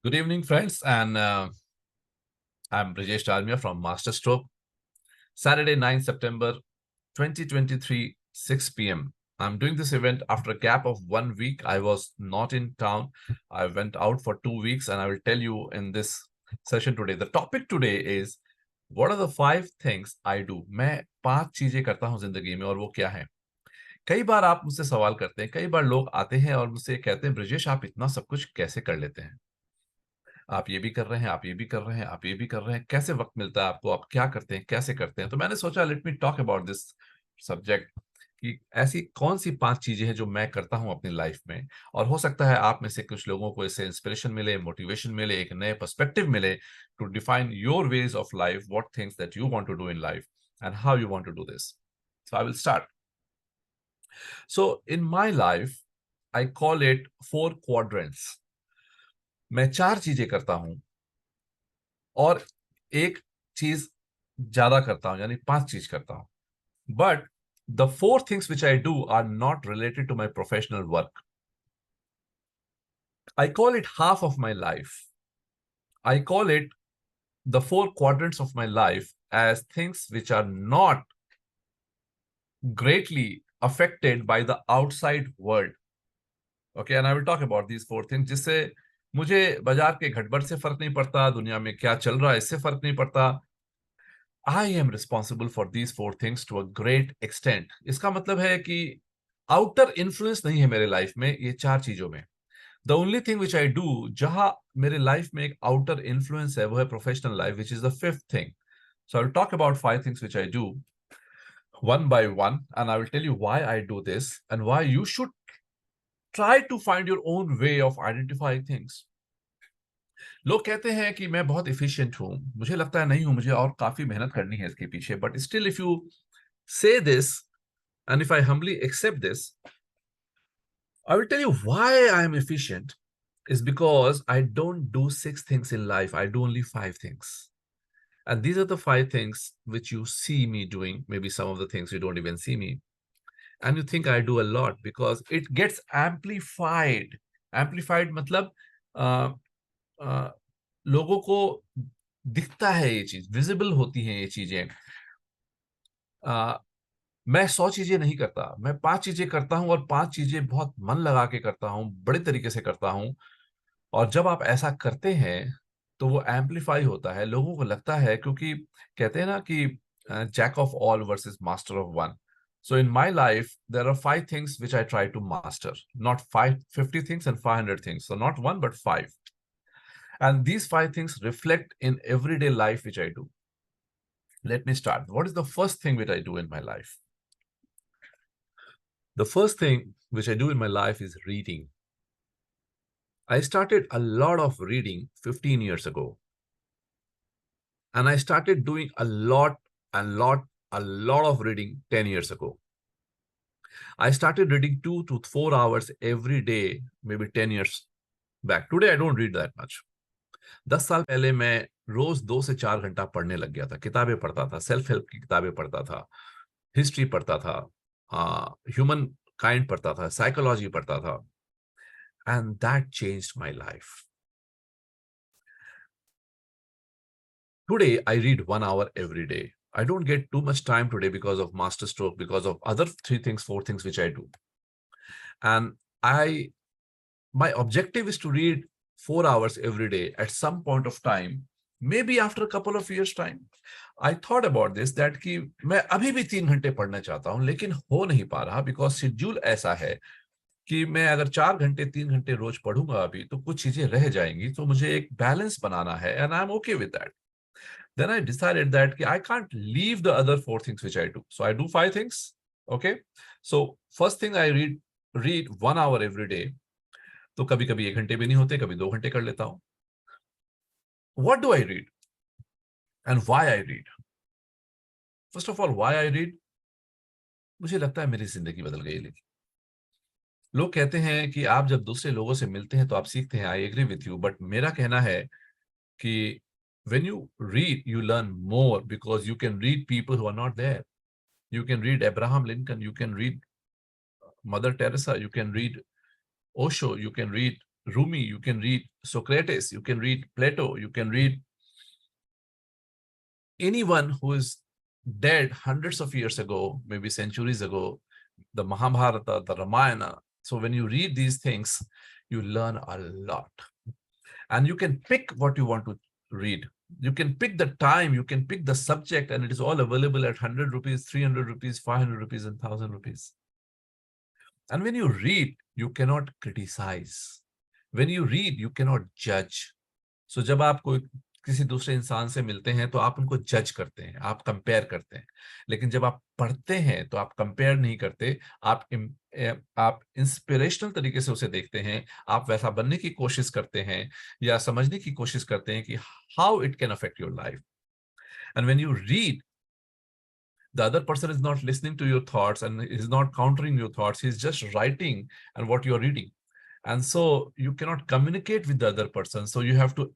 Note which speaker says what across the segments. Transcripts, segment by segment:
Speaker 1: Good evening, friends, and I'm Brijesh Dalmia from Masterstroke. Saturday, 9 September 2023, 6 p.m. I'm doing this event after a gap of 1 week. I was not in town. I went out for 2 weeks, and I will tell you in this session today. The topic today is what are the 5 things I do? मैं 5 चीजें करता हूं जिंदगी में और वो क्या है? कई बार आप मुझसे सवाल करते हैं, कई बार लोग आते हैं और मुझसे कहते हैं, ब्रजेश आप इतना सब कुछ कैसे कर लेते हैं? आप ये भी कर रहे हैं, आप ये भी कर रहे हैं, आप ये भी कर रहे हैं, कैसे वक्त मिलता है आपको? आप क्या करते हैं, कैसे करते हैं? तो मैंने सोचा let me talk about this subject कि ऐसी कौन सी 5 चीजें हैं जो मैं करता हूं अपनी लाइफ में, और हो सकता है आप में से कुछ लोगों को इससे इंस्पिरेशन मिले, मोटिवेशन मिले, एक नए पर्सपेक्टिव मिले to define your ways of life, what things that you want to do in life and how you want to do this. So I will start. So in my life, I call it 4 quadrants. मैं 4 चीजें करता हूं और एक चीज ज्यादा करता हूं, यानी 5 चीज करता हूं. But the 4 things which I do are not related to my professional work. I call it half of my life. I call it the 4 quadrants of my life as things which are not greatly affected by the outside world. Okay, and I will talk about these 4 things जिससे मुझे बाजार के घटबड़ से फर्क नहीं पड़ता, दुनिया में क्या चल रहा है इससे फर्क नहीं पड़ता. I am responsible for these 4 things to a great extent. इसका मतलब है कि आउटर इन्फ्लुएंस नहीं है मेरे लाइफ में ये 4 चीजों में. The only thing which I do जहां मेरे लाइफ में एक आउटर इन्फ्लुएंस है वो है professional life, which is the 5th thing. So I will talk about 5 things which I do one by one, and I will tell you why I do this and why you should try to find your own way of identifying things. लोग कहते हैं कि मैं बहुत efficient हूं, मुझे लगता है नहीं हूं, मुझे और काफी मेहनत करनी है इसके पीछे. But still if you say this, and if I humbly accept this, I will tell you why I am efficient is because I don't do 6 things in life. I do only 5 things. And these are the 5 things which you see me doing. Maybe some of the things you don't even see me. And you think I do a lot because it gets amplified. Amplified matlab, uh, uh, लोगों को दिखता है ये चीज, visible होती है ये चीजें. मैं 100 चीजें नहीं करता, मैं 5 चीजें करता हूं और 5 चीजें बहुत मन लगा के करता हूं, बड़े तरीके से करता हूं. और जब आप ऐसा करते हैं तो वो एम्पलीफाई होता है, लोगों को लगता है, क्योंकि कहते हैं ना कि jack of all versus master of one. So in my life, there are 5 things which I try to master, not 50 things and 500 things. So not one, but 5. And these 5 things reflect in everyday life which I do. Let me start. What is the first thing which I do in my life? The first thing which I do in my life is reading. I started a lot of reading 15 years ago. And I started doing a lot of reading 10 years ago. I started reading 2 to 4 hours every day, maybe 10 years back. Today, I don't read that much. 10 साल पहले मैं रोज 2 से 4 घंटा पढ़ने लग गया था. किताबें पढ़ता था, सेल्फ हेल्प की किताबें पढ़ता था, हिस्ट्री पढ़ता था, ह्यूमन काइंड पढ़ता था, साइकोलॉजी पढ़ता था. And that changed my life. Today, I read 1 hour every day. I don't get too much time today because of Masterstroke, because of other 3 things, 4 things which I do. And my objective is to read 4 hours every day at some point of time, maybe after a couple of years time. I thought about this, that कि मैं अभी भी 3 घंटे पढ़ना चाहता हूं, लेकिन हो नहीं पा रहा because शेड्यूल ऐसा है कि मैं अगर 4 घंटे 3 घंटे रोज पढ़ूंगा अभी तो कुछ चीजें रह जाएंगी. तो मुझे एक बैलेंस बनाना है, and I'm okay with that. Then I decided that I can't leave the other 4 things which I do. So I do 5 things. Okay. So first thing I read 1 hour every day. तो कभी कभी 1 घंटे भी नहीं होते, कभी 2 घंटे कर लेता हूं. What do I read? And why I read? First of all, why I read? मुझे लगता है मेरी जिंदगी बदल गई. लेकिन लोग कहते हैं कि आप जब दूसरे लोगों से मिलते हैं तो आप सीखते हैं. I agree with you, but मेरा कहना है कि when you read, you learn more because you can read people who are not there. You can read Abraham Lincoln, you can read Mother Teresa, you can read Osho, you can read Rumi, you can read Socrates, you can read Plato, you can read anyone who is dead hundreds of years ago, maybe centuries ago, the Mahabharata, the Ramayana. So when you read these things, you learn a lot. And you can pick what you want to read. You can pick the time, you can pick the subject, and it is all available at 100 rupees, 300 rupees, 500 rupees, and 1000 rupees. And when you read, you cannot criticize. When you read, you cannot judge. So जब आप कोई किसी दूसरे इंसान से मिलते हैं तो आप उनको जज करते हैं, आप कंपेयर करते हैं। लेकिन जब आप पढ़ते हैं तो आप कंपेयर नहीं करते, आप इंस्पिरेशनल तरीके से उसे देखते हैं, आप वैसा बनने की कोशिश करते हैं या समझने की कोशिश करते हैं कि how it can affect your life. And when you read, the other person is not listening to your thoughts and is not countering your thoughts. He's just writing and what you're reading. And so you cannot communicate with the other person. So you have to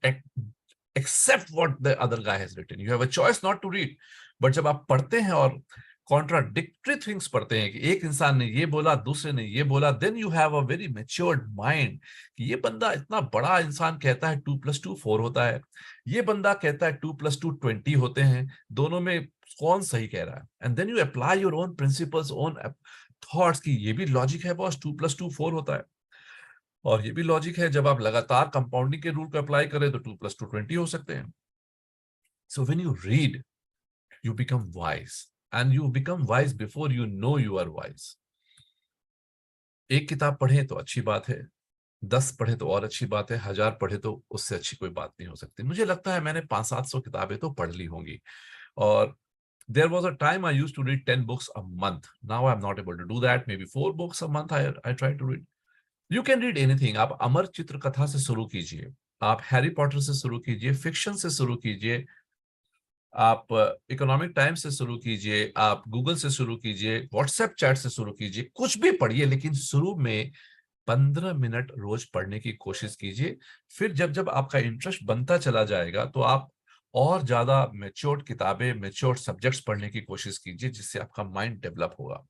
Speaker 1: accept what the other guy has written. You have a choice not to read. But जब आप पढ़ते हैं और contradictory things पढ़ते हैं कि एक इंसान ने ये बोला, दूसरे ने ये बोला, then you have a very matured mind कि ये बंदा इतना बड़ा इंसान कहता है 2+2 4 होता है, ये बंदा कहता है 2+2 20 होते हैं, दोनों में कौन सही कह रहा है। And then you apply your own principles, own thoughts कि ये भी लॉजिक है बॉस, 2+2 4 होता है, और ये भी लॉजिक है जब आप लगातार कंपाउंडिंग के रूल को अप्लाई करें तो 2+2 20 हो सकते हैं। So when you read, you become wise, and you become wise before you know you are wise. एक किताब पढ़ें तो अच्छी बात है, 10 पढ़े तो और अच्छी बात है, 1000 पढ़े तो उससे अच्छी कोई बात नहीं हो सकती। मुझे लगता है मैंने 500-700 किताबें तो पढ़ ली होंगी। और there was a time I used to read 10 books a month. Now I'm not able to do that. Maybe 4 books a month I try to read. You can read anything. आप अमर चित्र कथा से शुरू कीजिए, आप हैरी पॉटर से शुरू कीजिए, फिक्शन से शुरू कीजिए, आप इकोनॉमिक टाइम्स से शुरू कीजिए, आप गूगल से शुरू कीजिए, व्हाट्सएप चैट से शुरू कीजिए, कुछ भी पढ़िए, लेकिन शुरू में 15 मिनट रोज पढ़ने की कोशिश कीजिए। फिर जब जब आपका इंटरेस्ट बनता चला जाएगा तो आप और ज्यादा मैच्योर्ड किताबें, मैच्योर्ड सब्जेक्ट्स पढ़ने की कोशिश कीजिए, जिससे आपका माइंड डेवलप होगा।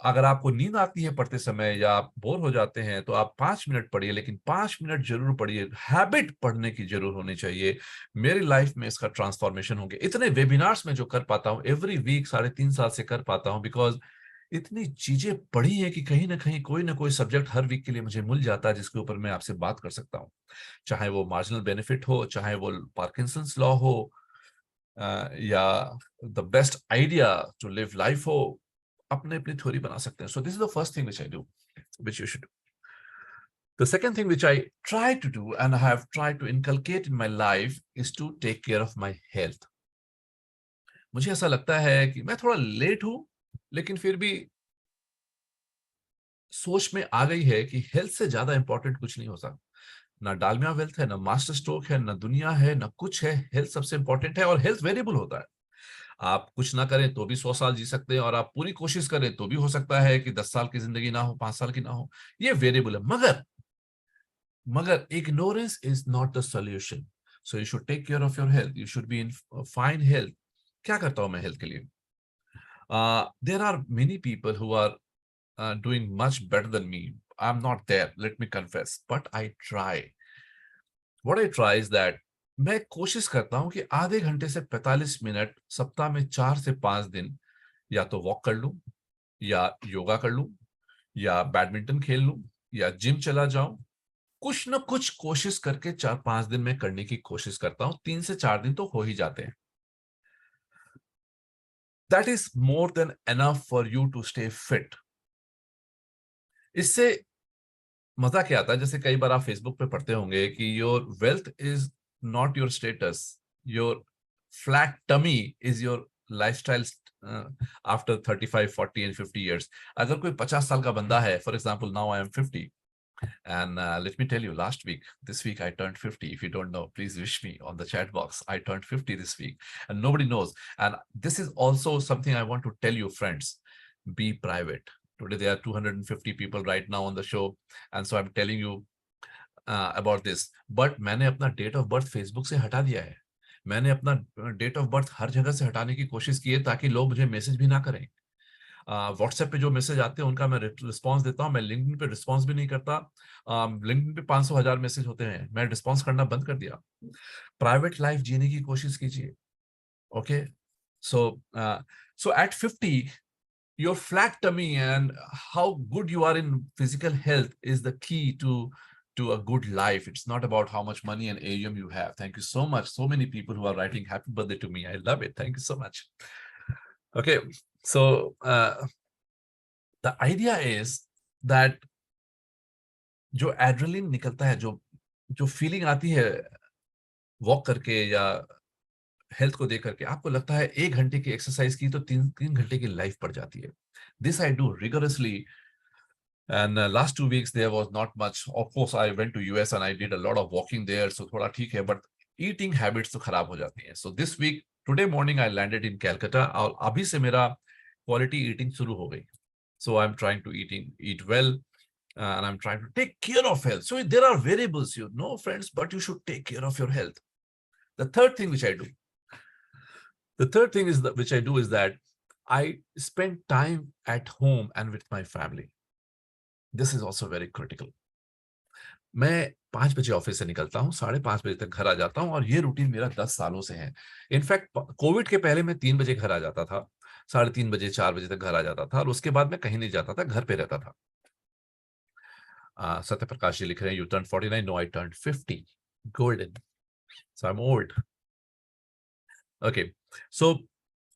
Speaker 1: अगर आपको नींद आती है पढ़ते समय या आप बोर हो जाते हैं तो आप 5 मिनट पढ़िए, लेकिन 5 मिनट जरूर पढ़िए। हैबिट पढ़ने की जरूर होनी चाहिए। मेरी लाइफ में इसका ट्रांसफॉर्मेशन हो गया। इतने वेबिनार्स में जो कर पाता हूँ एवरी वीक, 3.5 साल से कर पाता हूँ, बिकॉज इतनी चीजें पढ़ी है कि कहीं ना कोई सब्जेक्ट हर वीक के लिए मुझे मिल जाता है जिसके ऊपर मैं आपसे बात कर सकता हूँ। चाहे वो मार्जिनल बेनिफिट हो, चाहे वो पार्किंसंस लॉ हो, या the best idea to live life हो, अपने अपनी थ्योरी बना सकते हैं। So this is the first thing which I do, which you should do. The second thing which I try to do and I have tried to inculcate in my life is to take care of my health. मुझे ऐसा लगता है कि मैं थोड़ा late हूं, लेकिन फिर भी सोच में आ गई है कि हेल्थ से ज्यादा इंपॉर्टेंट कुछ नहीं हो सकता। ना डालमिया वेल्थ है, ना मास्टर स्ट्रोक है, ना दुनिया है, ना कुछ है। हेल्थ सबसे इंपॉर्टेंट है, और हेल्थ वेरिएबल होता है। आप कुछ ना करें तो भी 100 साल जी सकते हैं, और आप पूरी कोशिश करें तो भी हो सकता है कि 10 साल की जिंदगी ना हो, 5 साल की ना हो। ये वेरिएबल है। मगर ignorance is not the solution. So you should take care of your health. You should be in fine health. क्या करता हूं मैं हेल्थ के लिए? There are many people who are doing much better than me. I'm not there, let me confess, but I try. What I try is that मैं कोशिश करता हूं कि आधे घंटे से 45 मिनट सप्ताह में 4 से 5 दिन या तो वॉक कर लूं, या योगा कर लूं, या बैडमिंटन खेल लूं, या जिम चला जाऊं। कुछ ना कुछ कोशिश करके 4-5 दिन में करने की कोशिश करता हूं। 3 से 4 दिन तो हो ही जाते हैं। That is more than enough for you to stay fit. इससे मजा क्या आता है, जैसे कई बार आप फेसबुक पे पढ़ते होंगे कि your wealth is not your status, your flat tummy is your lifestyle after 35, 40 and 50 years। अगर कोई 50 साल का बंदा है, for example now I am 50, and let me tell you, this week I turned 50. If you don't know, please wish me on the chat box. I turned 50 this week and nobody knows. And this is also something I want to tell you, friends. Be private. Today there are 250 people right now on the show, and so I'm telling you about this. But मैंने अपना date of birth Facebook से हटा दिया है। मैंने अपना date of birth हर जगह से हटाने की कोशिश की है ताकि लोग मुझे मैसेज भी ना करें। व्हाट्सएप पे जो मैसेज आते हैं उनका मैं रिस्पॉन्स देता हूँ। मैं लिंक्डइन पे रिस्पॉन्स भी नहीं करता। लिंक्डइन पे 500,000 मैसेज होते हैं, मैं रिस्पॉन्स करना बंद कर दिया। प्राइवेट लाइफ जीने की कोशिश कीजिए। Okay, so at 50 your flat tummy and how good you are in physical health is the key to a good life. It's not about how much money and AUM you have. Thank you so much. So many people who are writing happy birthday to me. I love it. Thank you so much. Okay, so the idea is that जो adrenaline निकलता है, जो जो feeling आती है walk करके या health को देख करके, आपको लगता है 1 घंटे की एक्सरसाइज की तो 3 घंटे की लाइफ पड़ जाती है। This I do rigorously. And last 2 weeks there was not much. Of course, I went to US and I did a lot of walking there, so थोड़ा ठीक है, but eating habits तो खराब हो जाती हैं. So this week, today morning I landed in Calcutta और अभी से मेरा quality eating शुरू हो गई. So I'm trying to eat well, and I'm trying to take care of health. So there are variables, you know, friends, but you should take care of your health. The third thing which I do, which I do is that I spend time at home and with my family. This is also very critical. मैं 5 बजे office से निकलता हूँ, 5:30 बजे तक घर आ जाता हूँ और ये रूटीन मेरा 10 सालों से है। इनफैक्ट कोविड के पहले मैं 3 बजे घर आ जाता था, 3:30 बजे 4 बजे तक घर आ जाता था और उसके बाद मैं कहीं नहीं जाता था, घर पे रहता था। सत्य प्रकाश जी लिख रहे हैं, you turn 49, no I turn 50, golden, so I am old. Okay, so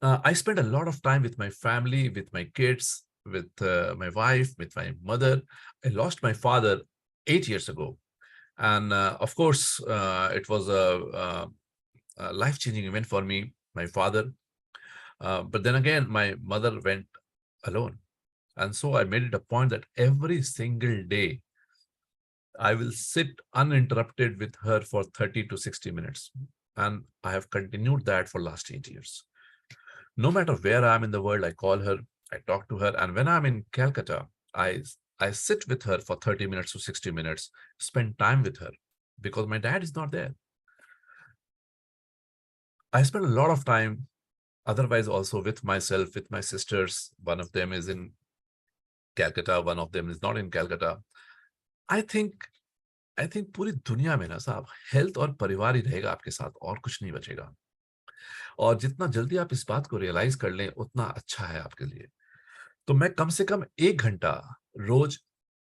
Speaker 1: I spend a lot of time with my family, with my kids, with my wife, with my mother. I lost my father 8 years ago. And of course, it was a life-changing event for me, my father. But then again, my mother went alone. And so I made it a point that every single day, I will sit uninterrupted with her for 30 to 60 minutes. And I have continued that for last 8 years. No matter where I am in the world, I call her, I talk to her. And when I'm in Calcutta, I sit with her for 30 minutes to 60 minutes, spend time with her because my dad is not there. I spend a lot of time otherwise also with myself, with my sisters. One of them is in Calcutta, one of them is not in Calcutta. I think पूरी दुनिया में ना साहब health और परिवार ही रहेगा आपके साथ, और कुछ नहीं बचेगा। और जितना जल्दी आप इस बात को रियलाइज कर लें उतना अच्छा है आपके लिए। तो मैं कम से कम 1 घंटा रोज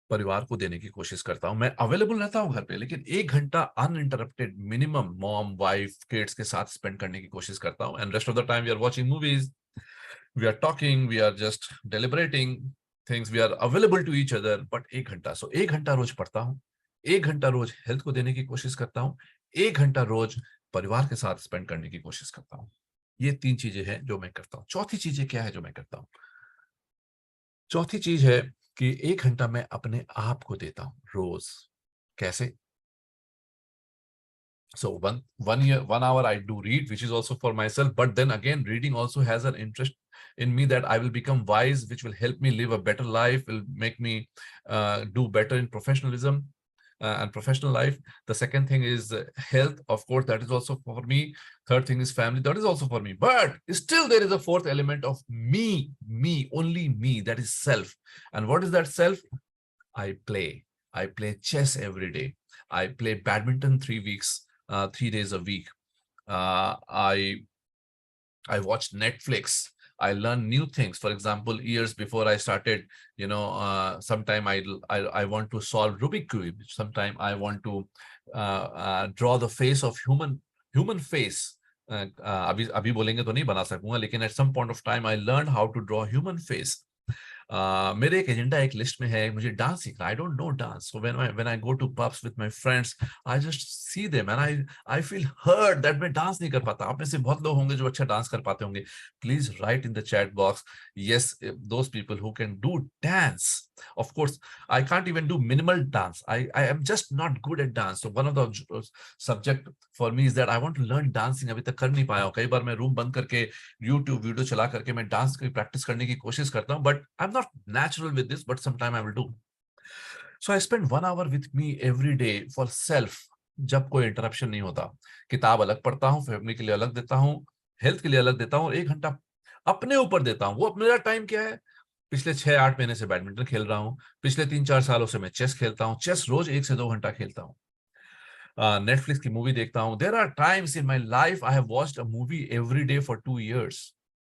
Speaker 1: परिवार को देने की कोशिश करता हूं। मैं अवेलेबल रहता हूं घर पे, लेकिन 1 घंटा uninterrupted minimum mom, wife, kids के साथ स्पेंड करने की कोशिश करता हूं। And rest of the time we are watching movies, we are talking, we are just deliberating things, we are available to each other. But 1 घंटा, सो 1 घंटा रोज पढ़ता हूँ, 1 घंटा रोज हेल्थ को देने की कोशिश करता हूँ, 1 घंटा रोज परिवार के साथ स्पेंड करने की कोशिश करता हूँ। ये 3 चीजें हैं जो मैं करता हूँ। चौथी चीजें क्या है जो मैं करता हूँ? चौथी चीज है कि 1 घंटा मैं अपने आप को देता हूं रोज। कैसे? So 1 hour I do read, which is also for myself. But then again, reading also has an interest in me that I will become wise, which will help me live a better life, will make me do better in professionalism and professional life. The second thing is health, of course, that is also for me. Third thing is family, that is also for me. But still there is a fourth element of me, only me, that is self. And what is that self? I play chess every day. I play badminton 3 days a week. I watch Netflix. I learn new things. For example, years before I started, sometime I want to solve Rubik cube. Sometime I want to draw the face of human face. अभी बोलेंगे तो नहीं बना सकूंगा, लेकिन at some point of time I learned how to draw human face. मेरे एक agenda, एक लिस्ट में है, मुझे डांस सीखना। I don't know dance, so when I go to pubs with my friends, I just see them and I feel hurt that मैं dance नहीं कर पाता। आप में से बहुत लोग होंगे जो अच्छा डांस कर पाते होंगे। Please write in the chat box, yes, those people who can do dance. Of course I can't even do minimal dance, I am just not good at dance. So one of the subject for me is that I want to learn dancing. अभी तक कर नहीं पाया हूं। कई बार मैं room बंद करके यूट्यूब वीडियो चला करके मैं डांस की प्रैक्टिस करने की कोशिश करता हूं, but I am not natural with this, but sometime I will do. So I spend 1 hour with me every day for self, जब कोई इंटरप्शन नहीं होता। किताब अलग पढ़ता हूँ, फैमिली के लिए अलग देता हूँ, हेल्थ के लिए अलग देता हूँ, 1 घंटा अपने ऊपर देता हूँ। वो मेरा टाइम क्या है? पिछले 6-8 महीने से बैडमिंटन खेल रहा हूँ। पिछले 3-4 सालों से मैं चेस खेलता हूँ। चेस रोज 1 से 2 घंटा खेलता हूँ। नेटफ्लिक्स की मूवी देखता हूँ। There are times in my life I have watched a movie every day for 2 years।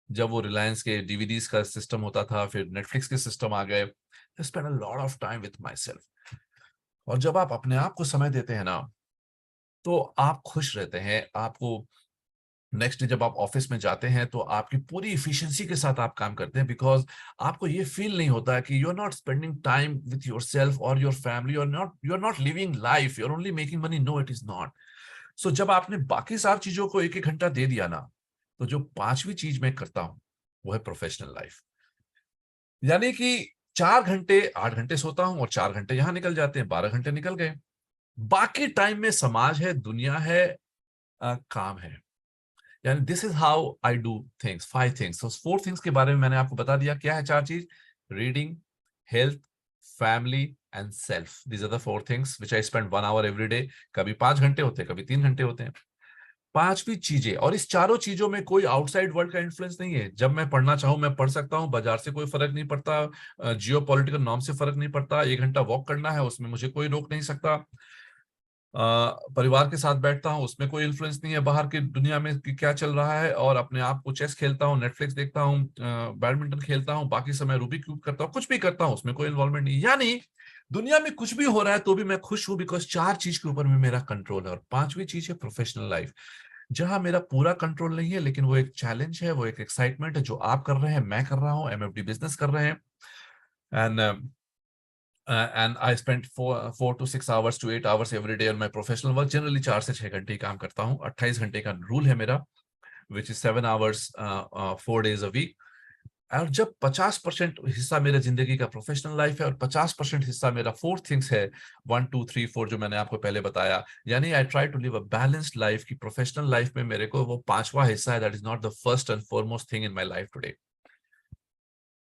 Speaker 1: जब वो रिलायंस के डीवीडीज का सिस्टम होता था, फिर नेटफ्लिक्स के सिस्टम आ गए, I spend a lot of time with my self. और जब आप अपने आप को समय देते हैं ना, तो आप खुश रहते हैं। आपको नेक्स्ट डे जब आप ऑफिस में जाते हैं तो आपकी पूरी इफिशिएंसी के साथ आप काम करते हैं, बिकॉज आपको ये फील नहीं होता कि you are not spending time with yourself और योर फैमिली, और not you are not living life, you are only making money. No, it is not. So जब आपने बाकी सारी चीजों को 1-1 घंटा दे दिया ना, तो जो पांचवी चीज मैं करता हूं वो है प्रोफेशनल लाइफ। यानी कि 4 घंटे 8 घंटे सोता हूं और 4 घंटे यहां निकल जाते हैं, 12 घंटे निकल गए। बाकी टाइम में समाज है, दुनिया है, काम है। यानी this is how I do things, 5 things. तो 4 थिंग्स के बारे में मैंने आपको बता दिया। क्या है 4 चीज? Reading, health, family and self. These are the 4 things which I spend 1 hour every day. कभी 5 घंटे होते हैं, कभी 3 घंटे होते हैं। पांचवी चीजें, और इस चारों चीजों में कोई आउटसाइड वर्ल्ड का इन्फ्लुएंस नहीं है। जब मैं पढ़ना चाहूं मैं पढ़ सकता हूं, बाजार से कोई फर्क नहीं पड़ता, जियो पॉलिटिकल नॉर्म से फर्क नहीं पड़ता। 1 घंटा वॉक करना है, उसमें मुझे कोई रोक नहीं सकता। परिवार के साथ बैठता हूँ, उसमें कोई इन्फ्लुएंस नहीं है बाहर की दुनिया में कि क्या चल रहा है। और अपने आप को चेस खेलता हूँ, नेटफ्लिक्स देखता हूँ, बैडमिंटन खेलता हूँ, बाकी समय रूबिक क्यूब करता हूँ, कुछ भी करता हूँ, उसमें कोई इन्वॉल्वमेंट नहीं। यानी दुनिया में कुछ भी हो रहा है तो भी मैं खुश हूं, बिकॉज 4 चीज के ऊपर में मेरा कंट्रोल है। और पांचवी चीज है प्रोफेशनल लाइफ, जहां मेरा पूरा कंट्रोल नहीं है, लेकिन वो एक चैलेंज है, वो एक एक्साइटमेंट है। जो आप कर रहे हैं, मैं कर रहा हूँ, एमएफडी बिजनेस कर रहे हैं। And and I spend 4 to 6 hours to 8 hours every day on my professional work. Generally 4 से 6 घंटे ही काम करता हूँ। 28 घंटे का रूल है मेरा, which is 7 hours 4 days a week। और जब 50% हिस्सा मेरे जिंदगी का प्रोफेशनल लाइफ है और 50% हिस्सा मेरा 4 थिंग्स है, 1 2 3 4, जो मैंने आपको पहले बताया। यानी I try to live a balanced life. की प्रोफेशनल लाइफ में मेरे को वो पांचवा हिस्सा है, that is not the first and foremost thing in my life today.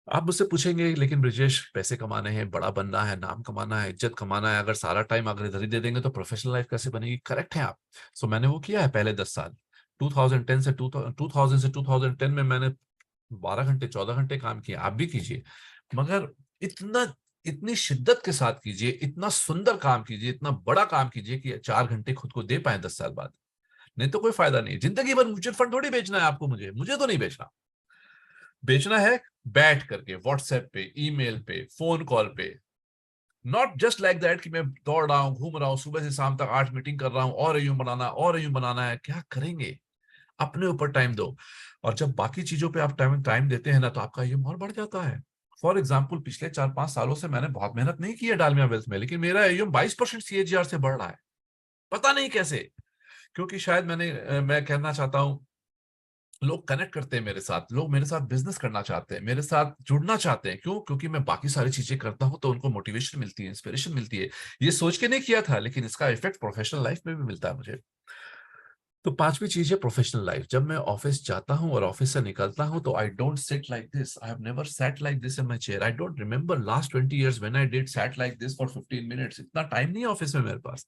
Speaker 1: आप मुझसे पूछेंगे लेकिन ब्रिजेश, पैसे कमाने हैं, बड़ा बनना है, नाम कमाना है, इज्जत कमाना है, अगर सारा टाइम अगर इधर ही दे देंगे तो प्रोफेशनल लाइफ कैसे बनेगी? करेक्ट है आप। सो मैंने वो किया है पहले 10 साल। 2010 से 2000 से 2010 में मैंने 12 घंटे 14 घंटे काम किया। आप भी कीजिए, मगर इतना इतनी शिद्दत के साथ कीजिए, इतना सुंदर काम कीजिए, इतना बड़ा काम कीजिए कि 4 घंटे खुद को दे पाए 10 साल बाद। नहीं तो कोई फायदा नहीं। जिंदगी भर म्यूचुअल फंड थोड़ी बेचना है आपको, मुझे तो नहीं बेचना। बेचना है बैठ करके व्हाट्सएप पे, ईमेल पे, फोन कॉल पे। नॉट जस्ट लाइक दैट कि मैं दौड़ रहा हूं, घूम रहा हूं, सुबह से शाम तक 8 मीटिंग कर रहा हूं, और यूं बनाना और यूं बनाना है। क्या करेंगे? अपने ऊपर टाइम दो। और जब बाकी चीजों पे आप टाइम टाइम देते हैं ना, तो आपका ये और बढ़ जाता है। फॉर एग्जाम्पल, पिछले 4-5 सालों से मैंने बहुत मेहनत नहीं की है डालमिया वेल्थ में, लेकिन मेरा एयूएम 22% सीएजीआर से बढ़ रहा है। पता नहीं कैसे। क्योंकि शायद मैं कहना चाहता हूं, लोग कनेक्ट करते हैं मेरे साथ, लोग मेरे साथ बिजनेस करना चाहते हैं, मेरे साथ जुड़ना चाहते हैं। क्यों? क्योंकि मैं बाकी सारी चीजें करता हूं तो उनको मोटिवेशन मिलती है, इंस्पिरेशन मिलती है। ये सोच के नहीं किया था, लेकिन इसका इफेक्ट प्रोफेशनल लाइफ में भी मिलता है मुझे। तो पांचवी चीज है प्रोफेशनल लाइफ। जब मैं ऑफिस जाता हूं और ऑफिस से निकलता हूं, तो I don't sit like this. I have never sat like this in my chair. I don't remember last 20 years when I did sat like this for 15 minutes। इतना टाइम नहीं है ऑफिस में मेरे पास।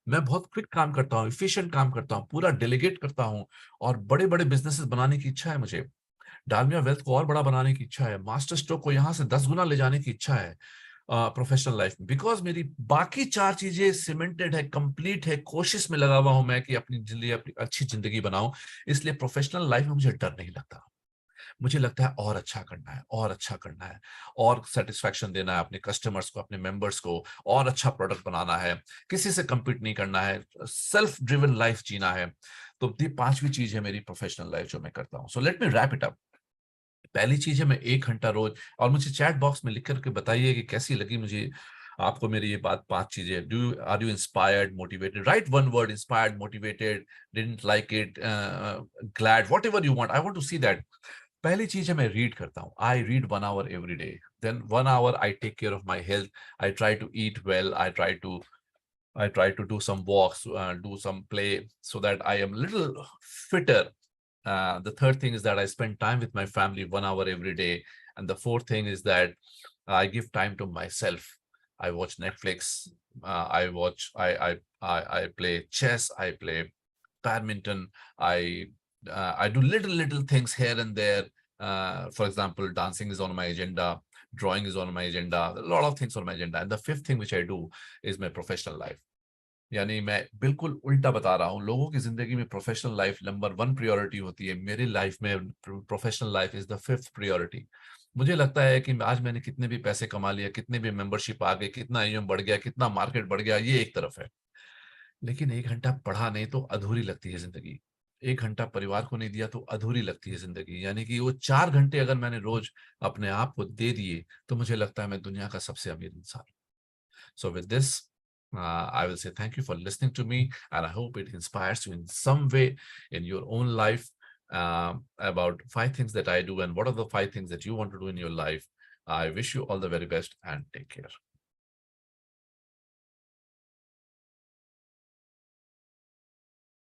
Speaker 1: मैं बहुत क्विक काम करता हूँ, इफिशिएंट काम करता हूँ, पूरा डेलीगेट करता हूँ। और बड़े बड़े बिजनेसेस बनाने की इच्छा है मुझे। डालमिया वेल्थ को और बड़ा बनाने की इच्छा है। मास्टर स्ट्रोक को यहां से 10 गुना ले जाने की इच्छा है प्रोफेशनल लाइफ में। बिकॉज मेरी बाकी 4 चीजें सीमेंटेड है, कंप्लीट है। कोशिश में लगा हुआ हूं मैं कि अपनी जिंदगी, अपनी अच्छी जिंदगी बनाऊं। इसलिए प्रोफेशनल लाइफ में मुझे डर नहीं लगता। मुझे लगता है और अच्छा करना है, और अच्छा करना है, और सेटिस्फैक्शन देना है अपने कस्टमर्स को, अपने मेंबर्स को, और अच्छा प्रोडक्ट बनाना है, किसी से compete नहीं करना है, सेल्फ ड्रिवन लाइफ जीना है। तो ये पांचवी चीज है मेरी प्रोफेशनल लाइफ जो मैं करता हूँ। So let me wrap it up. पहली चीज है, मैं 1 घंटा रोज, और मुझे चैट बॉक्स में लिख करके बताइए कि कैसी लगी मुझे आपको मेरी ये बात। 5 चीजें। Are you inspired, motivated? Write one word, inspired, motivated, didn't like it, glad, whatever you want, I want to see that. पहली चीज है, मैं रीड करता हूँ। I read 1 hour every day. Then 1 hour I take care of my health. I try to eat well. I try to do some walks, do some play, so that I am a little fitter. The third thing is that I spend time with my family 1 hour every day. And the fourth thing is that I give time to myself. I watch Netflix. I watch. I play chess. I play badminton. I do little things here and there. For example, dancing is on my agenda. drawing is on my agenda, a lot of things on my agenda, and the fifth thing which I do is my professional life. यानी मैं बिल्कुल उल्टा बता रहा हूँ, लोगों की जिंदगी में प्रोफेशनल लाइफ नंबर 1 प्रायोरिटी होती है, मेरी लाइफ में professional life is the 5th priority. मुझे लगता है कि आज मैंने कितने भी पैसे कमा लिया, कितने भी मेंबरशिप आ गए, कितना ईएम बढ़ गया, कितना मार्केट बढ़ गया, ये एक तरफ है, लेकिन 1 घंटा पढ़ा नहीं तो अधूरी लगती है जिंदगी। 1 घंटा परिवार को नहीं दिया तो अधूरी लगती है जिंदगी। यानी कि वो 4 घंटे अगर मैंने रोज अपने आप को दे दिए तो मुझे लगता है मैं दुनिया का सबसे अमीर इंसान। So with this, I will say thank you for listening to me, and I hope it inspires you in some way in your own life, about 5 things that I do and what are the 5 things that you want to do in your life. I wish you all the very best and take care.